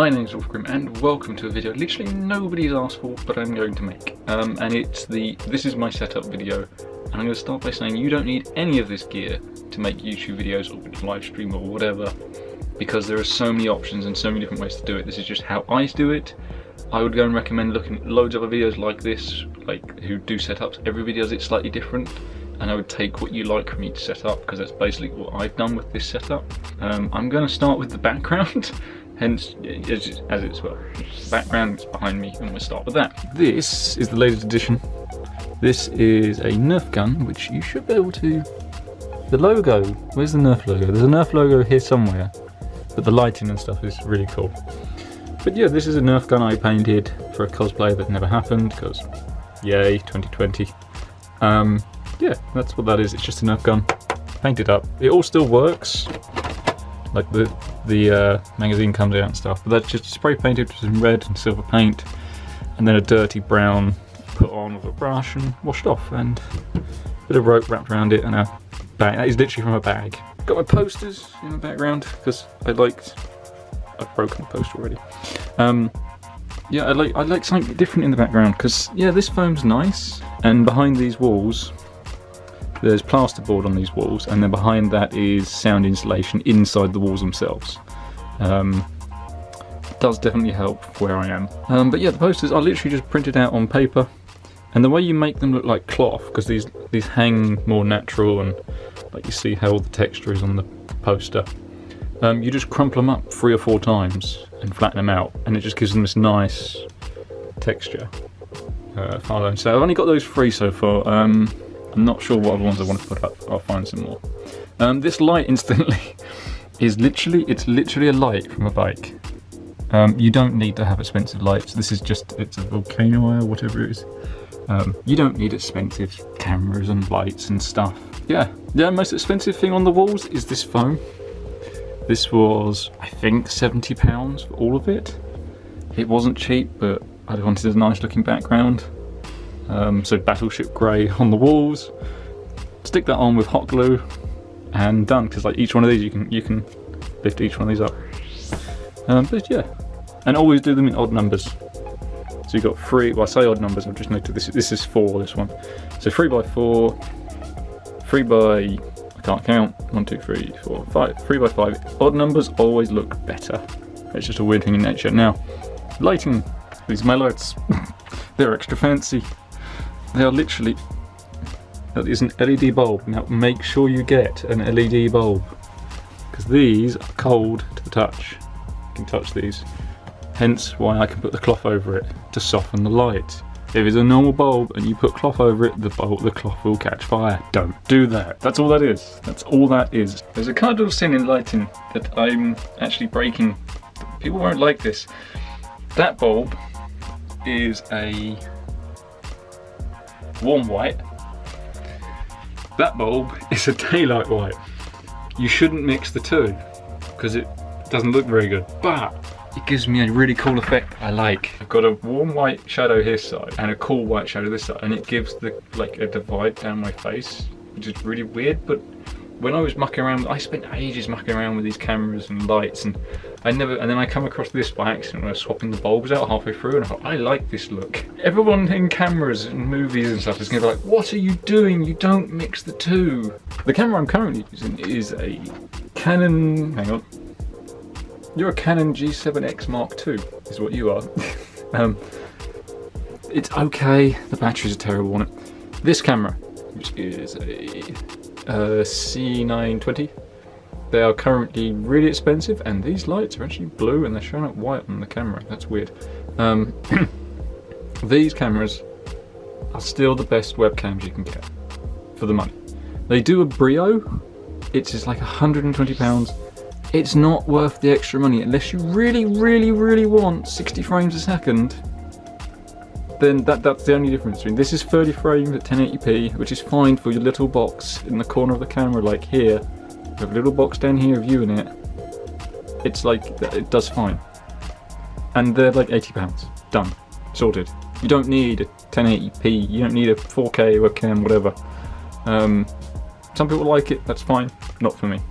My name's WolfGrim and welcome to a video literally nobody's asked for, but I'm going to make. And it's this is my setup video, and I'm going to start by saying you don't need any of this gear to make YouTube videos or live stream or whatever, because there are so many options and so many different ways to do it. This is just how I do it. I would go and recommend looking at loads of other videos like this, like who do setups. Every video does it slightly different, and I would take what you like from me to set up, because that's basically what I've done with this setup. I'm going to start with the background. Hence, as it's well, the background is behind me, and we'll start with that. This is the latest edition. This is a Nerf gun, which you should be able to. The logo, where's the Nerf logo? There's a Nerf logo here somewhere, but the lighting and stuff is really cool. But yeah, this is a Nerf gun I painted for a cosplay that never happened, because yay, 2020. Yeah, that's what that is. It's just a Nerf gun, painted up. It all still works. Like the magazine comes out and stuff, but that's just spray painted with some red and silver paint, and then a dirty brown put on with a brush and washed off, and a bit of rope wrapped around it, and a bag. That is literally from a bag. Got my posters in the background because I've broken the poster already. Yeah, I like something different in the background because yeah, this foam's nice, and behind these walls there's plasterboard on these walls, and then behind that is sound insulation inside the walls themselves. Does definitely help where I am. But yeah, the posters are literally just printed out on paper, and the way you make them look like cloth, because these hang more natural, and like you see how all the texture is on the poster. You just crumple them up 3 or 4 times and flatten them out, and it just gives them this nice texture. So I've only got those 3 so far. I'm not sure what other ones I want to put up. I'll find some more. This light instantly is literally a light from a bike. You don't need to have expensive lights. This is just, it's a volcano eye or whatever it is. You don't need expensive cameras and lights and stuff. Yeah, the most expensive thing on the walls is this foam. This was, I think, £70 for all of it. It wasn't cheap, but I wanted a nice looking background. So battleship grey on the walls. Stick that on with hot glue, and done. Because like each one of these, you can lift each one of these up. But yeah, and always do them in odd numbers. So you've got 3. Well, I say odd numbers. I've just noted this is 4. This one. So 3 by 4, 3 by I can't count. 1, 2, 3, 4, 5. 3 by 5. Odd numbers always look better. It's just a weird thing in nature. Now, lighting. These are my lights. They're extra fancy. They are literally, that is an LED bulb. Now make sure you get an LED bulb, because these are cold to the touch. You can touch these, hence why I can put the cloth over it to soften the light. If it's a normal bulb and you put cloth over it, the cloth will catch fire. Don't do that. That's all that is. That's all that is. There's a cardinal sin in lighting that I'm actually breaking. People won't like this. That bulb is a warm white. That bulb is a daylight white. You shouldn't mix the two because it doesn't look very good, but it gives me a really cool effect I like. I've got a warm white shadow this side and a cool white shadow this side, and it gives like a divide down my face, which is really weird. But when I was mucking around, I spent ages mucking around with these cameras and lights, and and then I come across this by accident when I was swapping the bulbs out halfway through, and I thought, I like this look. Everyone in cameras and movies and stuff is going to be like, what are you doing? You don't mix the two. The camera I'm currently using is a Canon, hang on. You're a Canon G7X Mark II, is what you are. It's okay, the batteries are terrible on it. This camera, which is a C920, they are currently really expensive, and these lights are actually blue and they're showing up white on the camera. That's weird. These cameras are still the best webcams you can get for the money. They do a Brio. It's just like £120. It's not worth the extra money unless you really, really, really want 60 frames a second. Then that's the only difference between this is 30 frames at 1080p, which is fine for your little box in the corner of the camera, like here. You have a little box down here viewing it. It's like, it does fine. And they're like £80. Done. Sorted. You don't need a 1080p, you don't need a 4K webcam, whatever. Some people like it, that's fine. Not for me.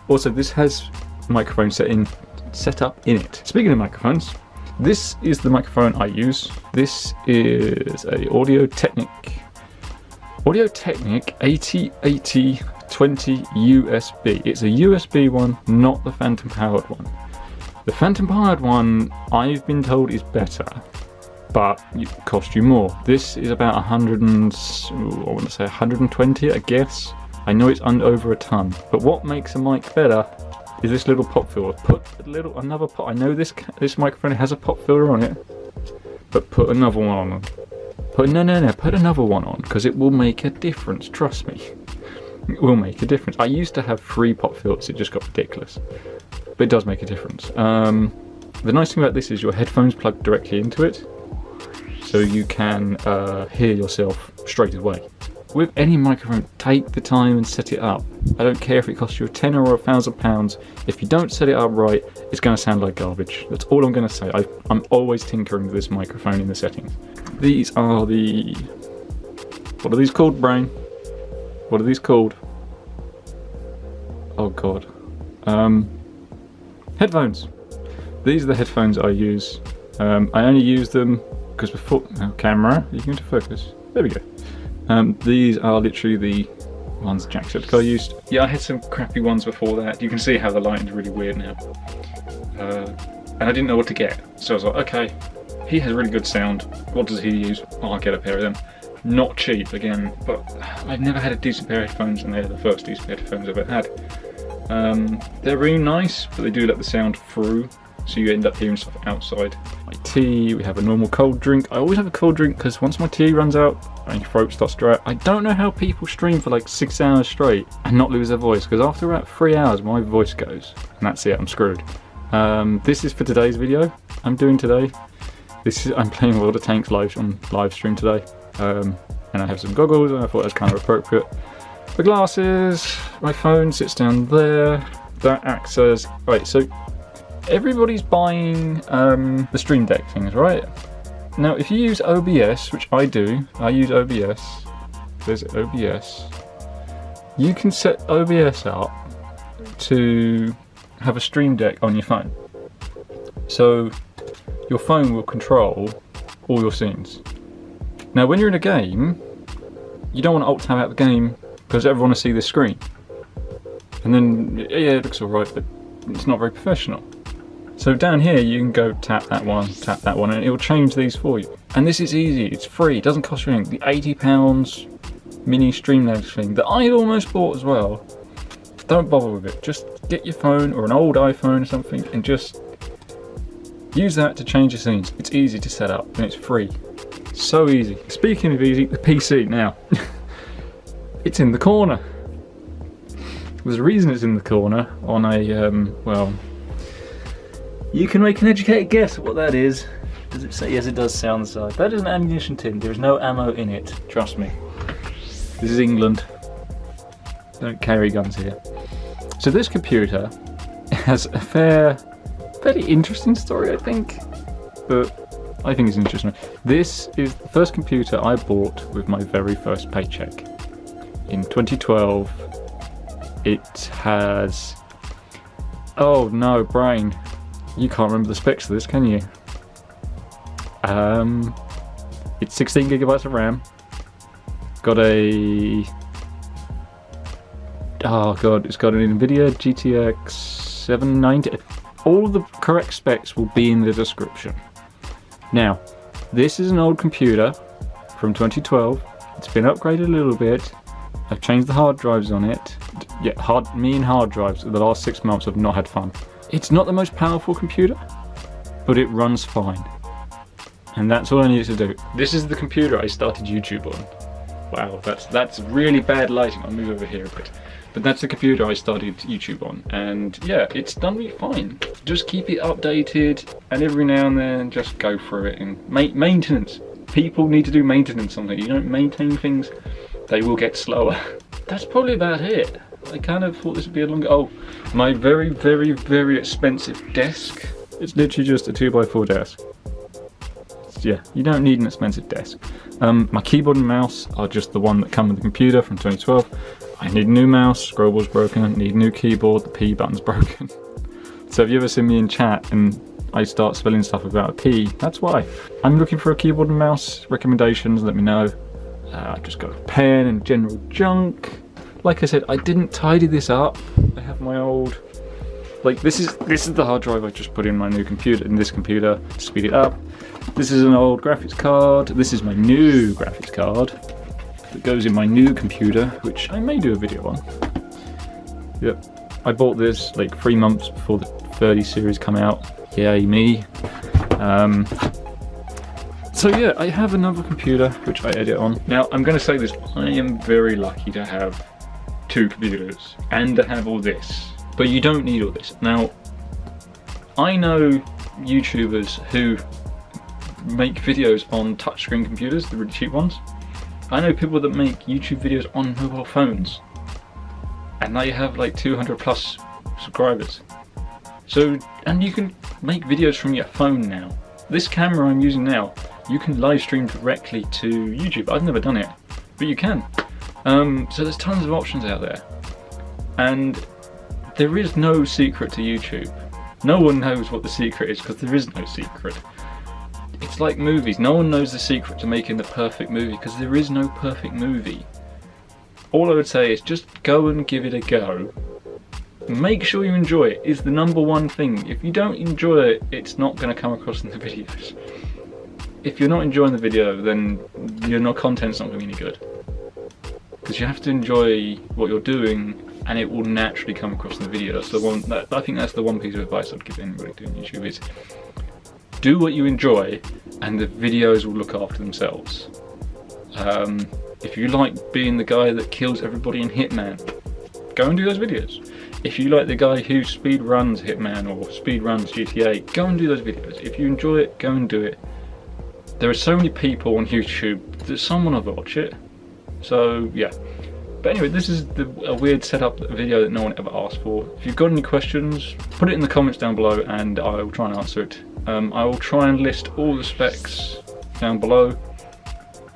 Also, this has microphone set in set up in it. Speaking of microphones, this is the microphone I use. This is a Audio-Technica 808020 USB. It's a USB one, not the phantom powered one. The phantom powered one I've been told is better, but it costs you more. This is about 120, I guess. I know it's over a ton, but what makes a mic better is this little pop filter. Put another pop. I know this microphone has a pop filter on it, but put another one on. Put another one on, because it will make a difference. Trust me, it will make a difference. I used to have 3 pop filters. It just got ridiculous, but it does make a difference. The nice thing about this is your headphones plug directly into it, so you can hear yourself straight away. With any microphone, take the time and set it up. I don't care if it costs you £10 or £1,000. If you don't set it up right, it's going to sound like garbage. That's all I'm going to say. I'm always tinkering with this microphone in the settings. These are the... What are these called, Brain? What are these called? Oh god. Headphones. These are the headphones I use. I only use them because before... camera, you can into focus. There we go. These are literally the ones Jacksepticeye used. Yeah, I had some crappy ones before that. You can see how the lighting's really weird now. And I didn't know what to get. So I was like, okay, he has really good sound. What does he use? Oh, I'll get a pair of them. Not cheap, again, but I've never had a decent pair of headphones, and they're the first decent pair of headphones I've ever had. They're really nice, but they do let the sound through, so you end up hearing stuff outside. My tea, we have a normal cold drink. I always have a cold drink because once my tea runs out, my throat starts to dry out. I don't know how people stream for like 6 hours straight and not lose their voice, because after about 3 hours my voice goes, and that's it, I'm screwed. This is for today's video I'm doing today. I'm playing World of Tanks live stream today, and I have some goggles, and I thought that's kind of appropriate. The glasses, my phone sits down there. That acts as... Right, so everybody's buying the Stream Deck things, right? Now, if you use OBS, which I do, I use OBS. There's OBS. You can set OBS up to have a Stream Deck on your phone. So your phone will control all your scenes. Now, when you're in a game, you don't want to alt-tab out the game because everyone will see the screen. And then, yeah, it looks alright, but it's not very professional. So down here you can go tap that one, and it will change these for you. And this is easy, it's free, it doesn't cost you anything. The £80 mini Streamlabs thing that I almost bought as well, don't bother with it. Just get your phone or an old iPhone or something and just use that to change your scenes. It's easy to set up and it's free. So easy. Speaking of easy, the PC now. It's in the corner. There's a reason it's in the corner on a, well, you can make an educated guess at what that is. Does it say? Yes, it does say on the side. That is an ammunition tin. There is no ammo in it. Trust me. This is England. Don't carry guns here. So this computer has a fairly interesting story, I think. But I think it's interesting. This is the first computer I bought with my very first paycheck. In 2012, it has... Oh no, brain. You can't remember the specs of this, can you? It's 16 gigabytes of RAM. Got a... Oh god, it's got an Nvidia GTX 790. All of the correct specs will be in the description. Now, this is an old computer from 2012. It's been upgraded a little bit. I've changed the hard drives on it. Yeah, me and hard drives the last 6 months have not had fun. It's not the most powerful computer, but it runs fine. And that's all I needed to do. This is the computer I started YouTube on. Wow, that's really bad lighting. I'll move over here a bit. But that's the computer I started YouTube on. And yeah, it's done me fine. Just keep it updated, and every now and then just go through it. And maintenance. People need to do maintenance on it. You don't maintain things, they will get slower. That's probably about it. I kind of thought this would be a longer... Oh, my very, very, very expensive desk. It's literally just a 2x4 desk. Yeah, you don't need an expensive desk. My keyboard and mouse are just the one that come with the computer from 2012. I need a new mouse, scroll ball's broken, need a new keyboard, the P button's broken. So have you ever seen me in chat and I start spelling stuff without a P? That's why. I'm looking for a keyboard and mouse recommendations, let me know. I've just got a pen and general junk. Like I said, I didn't tidy this up. I have my old, like this is the hard drive I just put in my new computer, in this computer, to speed it up. This is an old graphics card. This is my new graphics card that goes in my new computer, which I may do a video on. Yep, I bought this like 3 months before the 30 series come out. Yay me. So yeah, I have another computer which I edit on. Now I'm going to say this, I am very lucky to have 2 computers and to have all this, but you don't need all this. Now I know YouTubers who make videos on touchscreen computers, the really cheap ones. I know people that make YouTube videos on mobile phones and they have like 200 plus subscribers. So, and you can make videos from your phone now. This camera I'm using now, you can live stream directly to YouTube. I've never done it, but you can. So there's tons of options out there. And there is no secret to YouTube. No one knows what the secret is because there is no secret. It's like movies. No one knows the secret to making the perfect movie because there is no perfect movie. All I would say is just go and give it a go. Make sure you enjoy it is the #1 thing. If you don't enjoy it, it's not going to come across in the videos. If you're not enjoying the video, then your content's not going to be any good. Because you have to enjoy what you're doing and it will naturally come across in the video. That's the one, I think that's the one piece of advice I'd give anybody doing YouTube is do what you enjoy and the videos will look after themselves. If you like being the guy that kills everybody in Hitman, go and do those videos. If you like the guy who speed runs Hitman or speed runs GTA, go and do those videos. If you enjoy it, go and do it. There are so many people on YouTube that someone will watch it. So yeah. But anyway, this is a weird setup video that no one ever asked for. If you've got any questions, put it in the comments down below and I will try and answer it. I will try and list all the specs down below.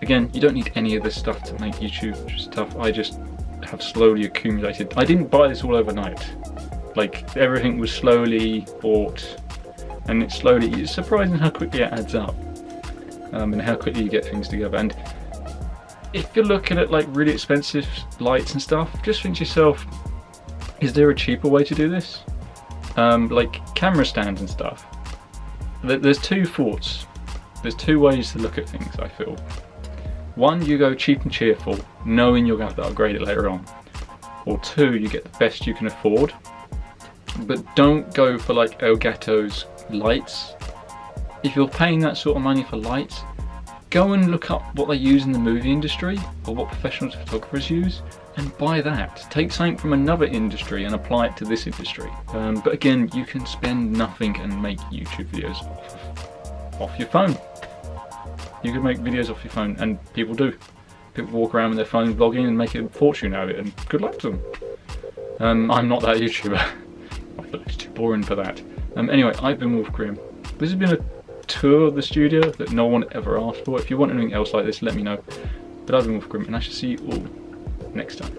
Again, you don't need any of this stuff to make YouTube stuff. I just have slowly accumulated. I didn't buy this all overnight. Like everything was slowly bought and it's surprising how quickly it adds up. And how quickly you get things together. And if you're looking at like really expensive lights and stuff, just think to yourself, is there a cheaper way to do this? Like camera stands and stuff. There's 2 thoughts. There's 2 ways to look at things, I feel. One, you go cheap and cheerful, knowing you're going to have to upgrade it later on. Or 2, you get the best you can afford. But don't go for like Elgato's lights. If you're paying that sort of money for lights, go and look up what they use in the movie industry or what professional photographers use and buy that. Take something from another industry and apply it to this industry. But again, you can spend nothing and make YouTube videos off your phone. You can make videos off your phone and people do. People walk around with their phone vlogging and make a fortune out of it and good luck to them. I'm not that YouTuber. I feel it's too boring for that. Anyway, I've been WolfGrim. This has been a tour of the studio that no one ever asked for. If you want anything else like this, let me know. But I've been WolfGrim and I shall see you all next time.